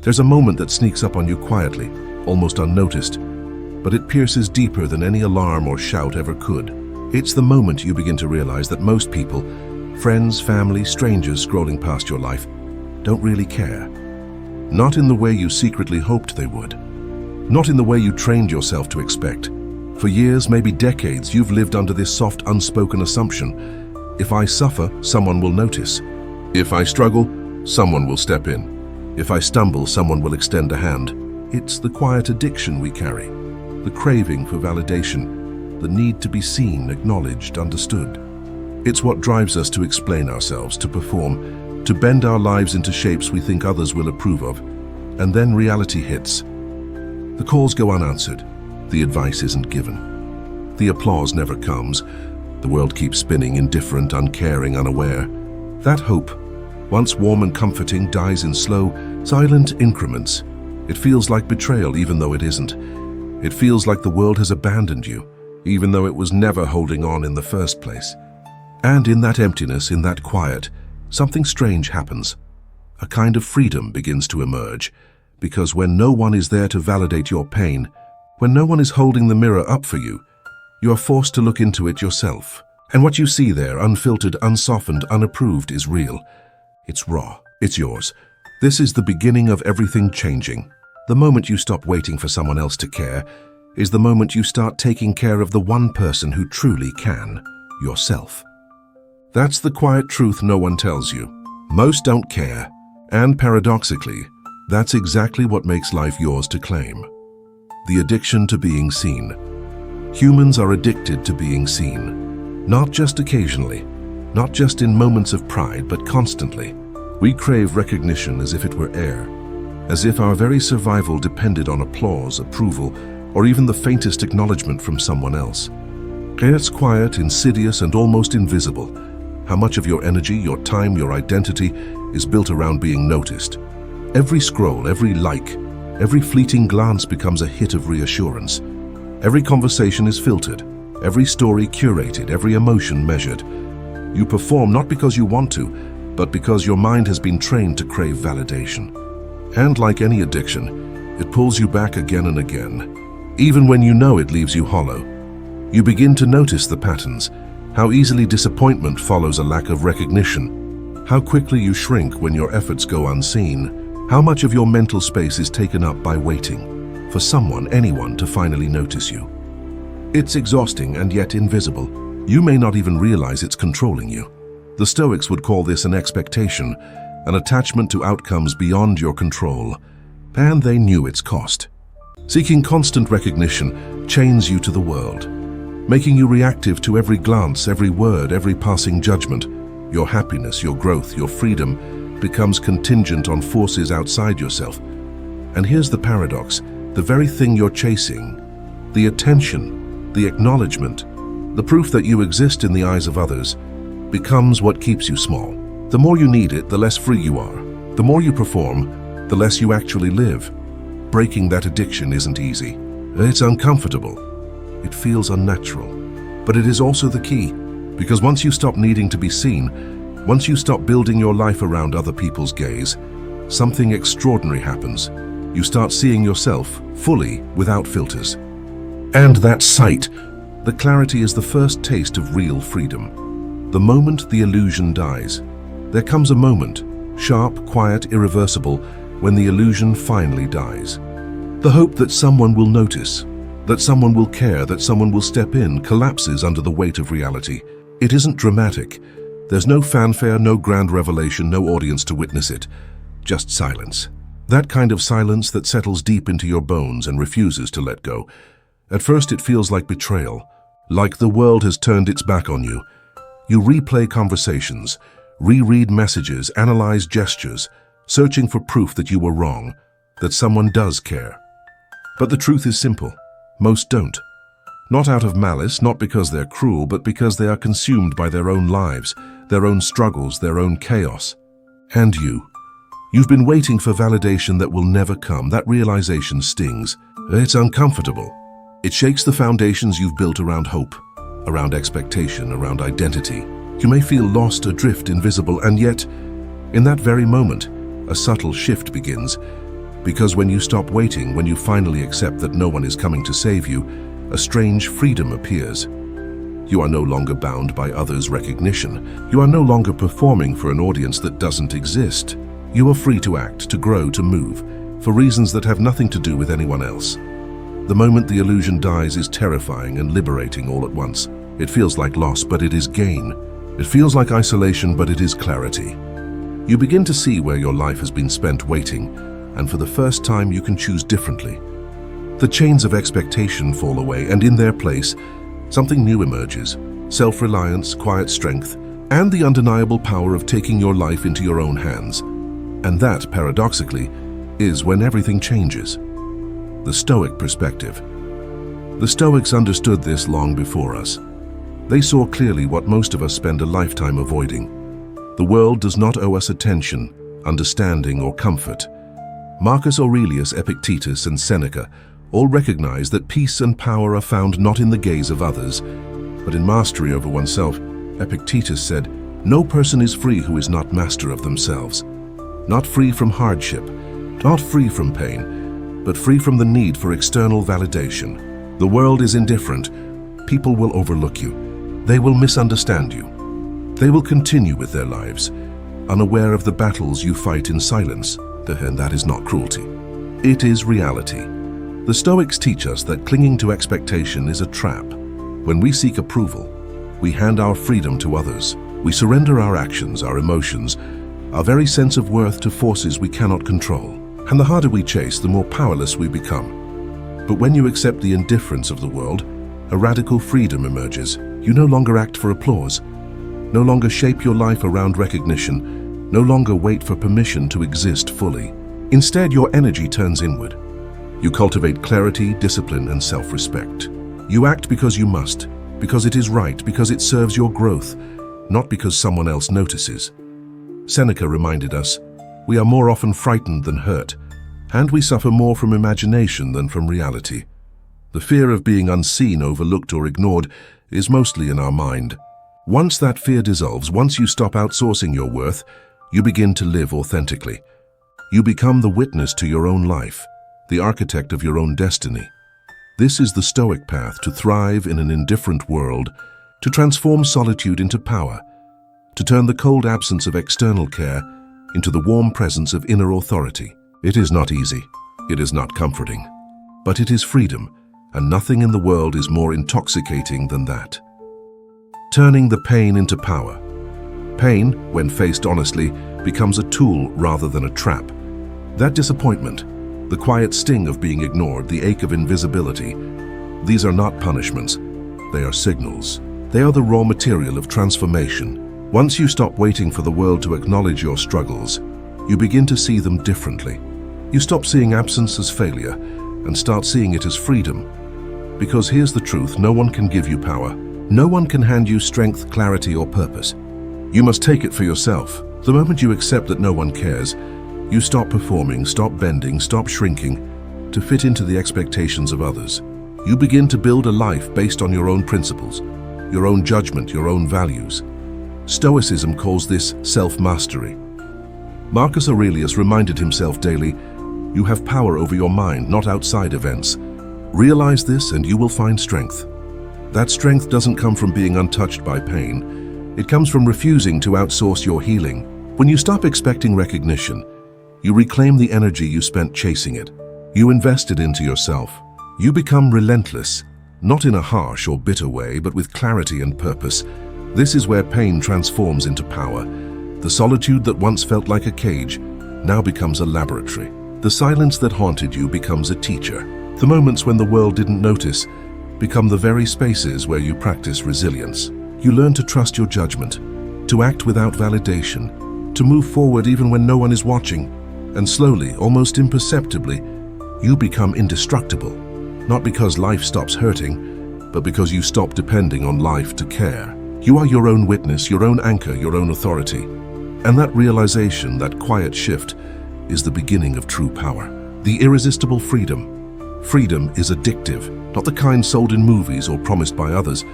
There's a moment that sneaks up on you quietly, almost unnoticed, but it pierces deeper than any alarm or shout ever could. It's the moment you begin to realize that most people, friends, family, strangers scrolling past your life, don't really care. Not in the way you secretly hoped they would. Not in the way you trained yourself to expect. For years, maybe decades, you've lived under this soft, unspoken assumption: if I suffer, someone will notice. If I struggle, someone will step in. If I stumble, someone will extend a hand. It's the quiet addiction we carry, the craving for validation, the need to be seen, acknowledged, understood. It's what drives us to explain ourselves, to perform, to bend our lives into shapes we think others will approve of. And then reality hits. The calls go unanswered. The advice isn't given. The applause never comes. The world keeps spinning, indifferent, uncaring, unaware. That hope, once warm and comforting, dies in slow, silent increments. It feels like betrayal, even though it isn't. It feels like the world has abandoned you, even though it was never holding on in the first place. And in that emptiness, in that quiet, something strange happens. A kind of freedom begins to emerge, because when no one is there to validate your pain, when no one is holding the mirror up for you, you are forced to look into it yourself. And what you see there, unfiltered, unsoftened, unapproved, is real. It's raw. It's yours. This is the beginning of everything changing. The moment you stop waiting for someone else to care is the moment you start taking care of the one person who truly can, yourself. That's the quiet truth no one tells you. Most don't care. And paradoxically, that's exactly what makes life yours to claim. The addiction to being seen. Humans are addicted to being seen. Not just occasionally, not just in moments of pride, but constantly. We crave recognition as if it were air, as if our very survival depended on applause, approval, or even the faintest acknowledgement from someone else. It's quiet, insidious, and almost invisible. How much of your energy, your time, your identity is built around being noticed. Every scroll, every like, every fleeting glance becomes a hit of reassurance. Every conversation is filtered, every story curated, every emotion measured. You perform not because you want to, but because your mind has been trained to crave validation. And like any addiction, it pulls you back again and again. Even when you know it leaves you hollow, you begin to notice the patterns, how easily disappointment follows a lack of recognition, how quickly you shrink when your efforts go unseen, how much of your mental space is taken up by waiting for someone, anyone, to finally notice you. It's exhausting and yet invisible. You may not even realize it's controlling you. The Stoics would call this an expectation, an attachment to outcomes beyond your control, and they knew its cost. Seeking constant recognition chains you to the world, making you reactive to every glance, every word, every passing judgment. Your happiness, your growth, your freedom becomes contingent on forces outside yourself. And here's the paradox: the very thing you're chasing, the attention, the acknowledgement, the proof that you exist in the eyes of others, becomes what keeps you small. The more you need it, the less free you are. The more you perform, the less you actually live. Breaking that addiction isn't easy. It's uncomfortable. It feels unnatural. But it is also the key, because once you stop needing to be seen, once you stop building your life around other people's gaze, something extraordinary happens. You start seeing yourself fully, without filters. And that sight, the clarity, is the first taste of real freedom. The moment the illusion dies, there comes a moment, sharp, quiet, irreversible, when the illusion finally dies. The hope that someone will notice, that someone will care, that someone will step in, collapses under the weight of reality. It isn't dramatic. There's no fanfare, no grand revelation, no audience to witness it. Just silence. That kind of silence that settles deep into your bones and refuses to let go. At first it feels like betrayal, like the world has turned its back on you. You replay conversations, reread messages, analyze gestures, searching for proof that you were wrong, that someone does care. But the truth is simple. Most don't. Not out of malice, not because they're cruel, but because they are consumed by their own lives, their own struggles, their own chaos. And you've been waiting for validation that will never come. That realization stings. It's uncomfortable. It shakes the foundations you've built around hope, around expectation, around identity. You may feel lost, adrift, invisible, and yet, in that very moment, a subtle shift begins. Because when you stop waiting, when you finally accept that no one is coming to save you, a strange freedom appears. You are no longer bound by others' recognition. You are no longer performing for an audience that doesn't exist. You are free to act, to grow, to move, for reasons that have nothing to do with anyone else. The moment the illusion dies is terrifying and liberating all at once. It feels like loss, but it is gain. It feels like isolation, but it is clarity. You begin to see where your life has been spent waiting, and for the first time you can choose differently. The chains of expectation fall away, and in their place, something new emerges: self-reliance, quiet strength, and the undeniable power of taking your life into your own hands. And that, paradoxically, is when everything changes. The Stoic perspective. The Stoics understood this long before us. They saw clearly what most of us spend a lifetime avoiding. The world does not owe us attention, understanding, or comfort. Marcus Aurelius, Epictetus, and Seneca all recognize that peace and power are found not in the gaze of others, but in mastery over oneself. Epictetus said, "No person is free who is not master of themselves." Not free from hardship, not free from pain, but free from the need for external validation. The world is indifferent. People will overlook you. They will misunderstand you. They will continue with their lives, unaware of the battles you fight in silence, and that is not cruelty. It is reality. The Stoics teach us that clinging to expectation is a trap. When we seek approval, we hand our freedom to others. We surrender our actions, our emotions, our very sense of worth to forces we cannot control. And the harder we chase, the more powerless we become. But when you accept the indifference of the world, a radical freedom emerges. You no longer act for applause, no longer shape your life around recognition, no longer wait for permission to exist fully. Instead, your energy turns inward. You cultivate clarity, discipline, and self-respect. You act because you must, because it is right, because it serves your growth, not because someone else notices. Seneca reminded us, we are more often frightened than hurt, and we suffer more from imagination than from reality. The fear of being unseen, overlooked, or ignored is mostly in our mind. Once that fear dissolves, once you stop outsourcing your worth, you begin to live authentically. You become the witness to your own life, the architect of your own destiny. This is the Stoic path: to thrive in an indifferent world, to transform solitude into power, to turn the cold absence of external care into the warm presence of inner authority. It is not easy, it is not comforting, but it is freedom, and nothing in the world is more intoxicating than that. Turning the pain into power. Pain, when faced honestly, becomes a tool rather than a trap. That disappointment, the quiet sting of being ignored, the ache of invisibility, these are not punishments, they are signals. They are the raw material of transformation. Once you stop waiting for the world to acknowledge your struggles, you begin to see them differently. You stop seeing absence as failure and start seeing it as freedom. Because here's the truth: no one can give you power. No one can hand you strength, clarity, or purpose. You must take it for yourself. The moment you accept that no one cares, you stop performing, stop bending, stop shrinking to fit into the expectations of others. You begin to build a life based on your own principles, your own judgment, your own values. Stoicism calls this self-mastery. Marcus Aurelius reminded himself daily, you have power over your mind, not outside events. Realize this and you will find strength. That strength doesn't come from being untouched by pain. It comes from refusing to outsource your healing. When you stop expecting recognition, you reclaim the energy you spent chasing it. You invest it into yourself. You become relentless, not in a harsh or bitter way, but with clarity and purpose. This is where pain transforms into power. The solitude that once felt like a cage now becomes a laboratory. The silence that haunted you becomes a teacher. The moments when the world didn't notice become the very spaces where you practice resilience. You learn to trust your judgment, to act without validation, to move forward even when no one is watching. And slowly, almost imperceptibly, you become indestructible. Not because life stops hurting, but because you stop depending on life to care. You are your own witness, your own anchor, your own authority. And that realization, that quiet shift, is the beginning of true power. The irresistible freedom. Freedom is addictive, not the kind sold in movies or promised by others,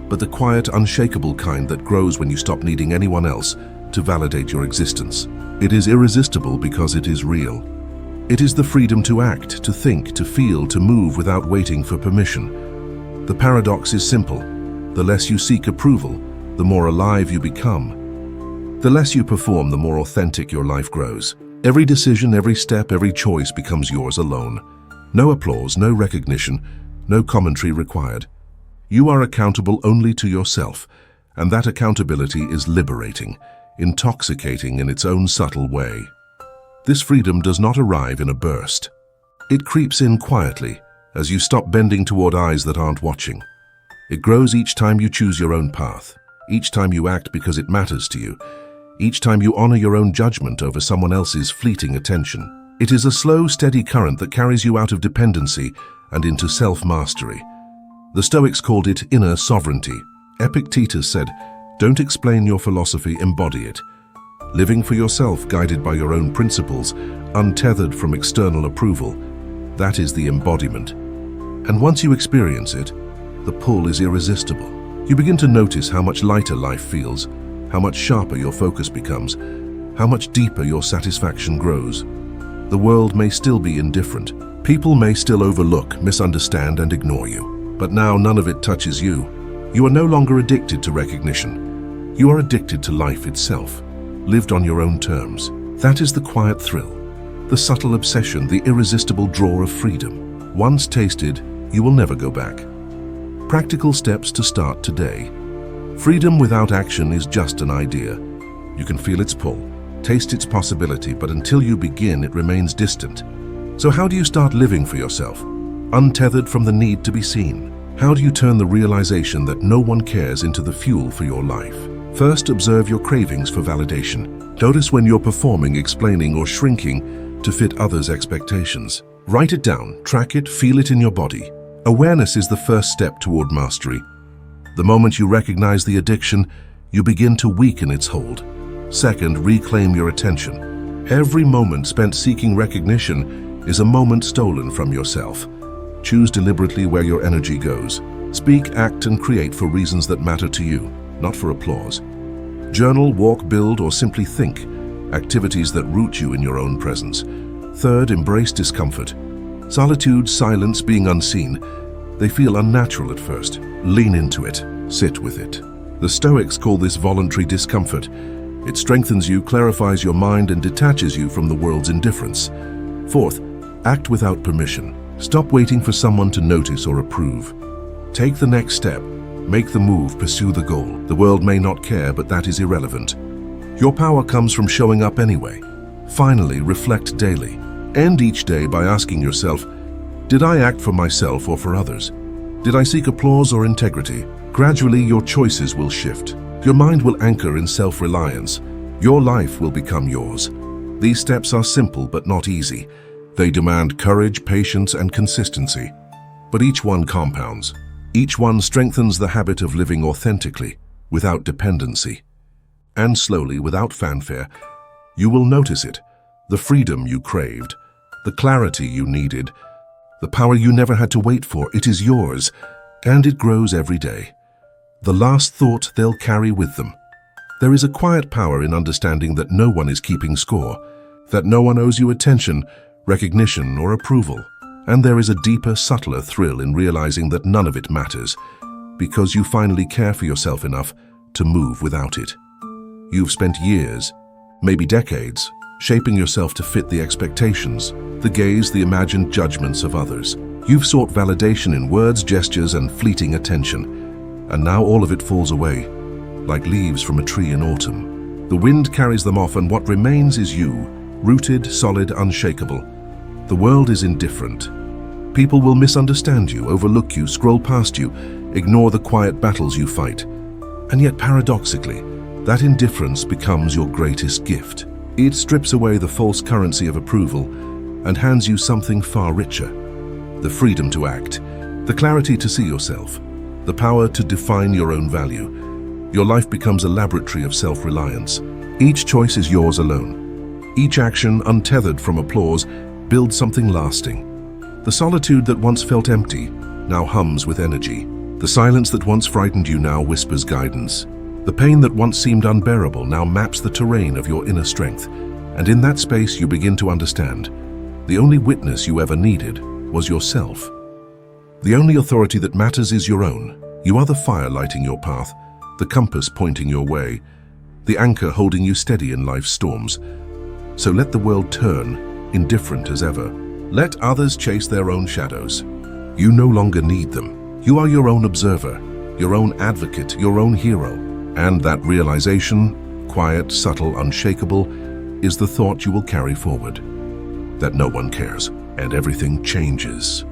but the quiet, unshakable kind that grows when you stop needing anyone else to validate your existence. It is irresistible because it is real. It is the freedom to act, to think, to feel, to move without waiting for permission. The paradox is simple. The less you seek approval, the more alive you become. The less you perform, the more authentic your life grows. Every decision, every step, every choice becomes yours alone. No applause, no recognition, no commentary required. You are accountable only to yourself, and that accountability is liberating, intoxicating in its own subtle way. This freedom does not arrive in a burst. It creeps in quietly as you stop bending toward eyes that aren't watching. It grows each time you choose your own path, each time you act because it matters to you, each time you honor your own judgment over someone else's fleeting attention. It is a slow, steady current that carries you out of dependency and into self-mastery. The Stoics called it inner sovereignty. Epictetus said, "Don't explain your philosophy, embody it." Living for yourself, guided by your own principles, untethered from external approval, that is the embodiment. And once you experience it, the pull is irresistible. You begin to notice how much lighter life feels, how much sharper your focus becomes, how much deeper your satisfaction grows. The world may still be indifferent. People may still overlook, misunderstand, and ignore you. But now none of it touches you. You are no longer addicted to recognition. You are addicted to life itself, lived on your own terms. That is the quiet thrill, the subtle obsession, the irresistible draw of freedom. Once tasted, you will never go back. Practical steps to start today. Freedom without action is just an idea. You can feel its pull, taste its possibility, but until you begin, it remains distant. So how do you start living for yourself, untethered from the need to be seen? How do you turn the realization that no one cares into the fuel for your life? First, observe your cravings for validation. Notice when you're performing, explaining, or shrinking to fit others' expectations. Write it down, track it, feel it in your body. Awareness is the first step toward mastery. The moment you recognize the addiction, you begin to weaken its hold. Second, reclaim your attention. Every moment spent seeking recognition is a moment stolen from yourself. Choose deliberately where your energy goes. Speak, act, and create for reasons that matter to you, not for applause. Journal, walk, build, or simply think, activities that root you in your own presence. Third, embrace discomfort. Solitude, silence, being unseen, they feel unnatural at first. Lean into it, sit with it. The Stoics call this voluntary discomfort. It strengthens you, clarifies your mind, and detaches you from the world's indifference. Fourth, act without permission. Stop waiting for someone to notice or approve. Take the next step. Make the move, pursue the goal. The world may not care, but that is irrelevant. Your power comes from showing up anyway. Finally, reflect daily. End each day by asking yourself, did I act for myself or for others? Did I seek applause or integrity? Gradually, your choices will shift. Your mind will anchor in self-reliance. Your life will become yours. These steps are simple but not easy. They demand courage, patience, and consistency. But each one compounds. Each one strengthens the habit of living authentically, without dependency. And slowly, without fanfare, you will notice it. The freedom you craved, the clarity you needed, the power you never had to wait for. It is yours, and it grows every day. The last thought they'll carry with them. There is a quiet power in understanding that no one is keeping score, that no one owes you attention, recognition, or approval. And there is a deeper, subtler thrill in realizing that none of it matters, because you finally care for yourself enough to move without it. You've spent years, maybe decades, shaping yourself to fit the expectations, the gaze, the imagined judgments of others. You've sought validation in words, gestures, and fleeting attention, and now all of it falls away, like leaves from a tree in autumn. The wind carries them off, and what remains is you, rooted, solid, unshakable. The world is indifferent. People will misunderstand you, overlook you, scroll past you, ignore the quiet battles you fight. And yet, paradoxically, that indifference becomes your greatest gift. It strips away the false currency of approval and hands you something far richer. The freedom to act, the clarity to see yourself, the power to define your own value. Your life becomes a laboratory of self-reliance. Each choice is yours alone. Each action, untethered from applause, builds something lasting. The solitude that once felt empty now hums with energy. The silence that once frightened you now whispers guidance. The pain that once seemed unbearable now maps the terrain of your inner strength. And in that space you begin to understand. The only witness you ever needed was yourself. The only authority that matters is your own. You are the fire lighting your path, the compass pointing your way, the anchor holding you steady in life's storms. So let the world turn, indifferent as ever. Let others chase their own shadows. You no longer need them. You are your own observer, your own advocate, your own hero. And that realization, quiet, subtle, unshakable, is the thought you will carry forward. That no one cares, and everything changes.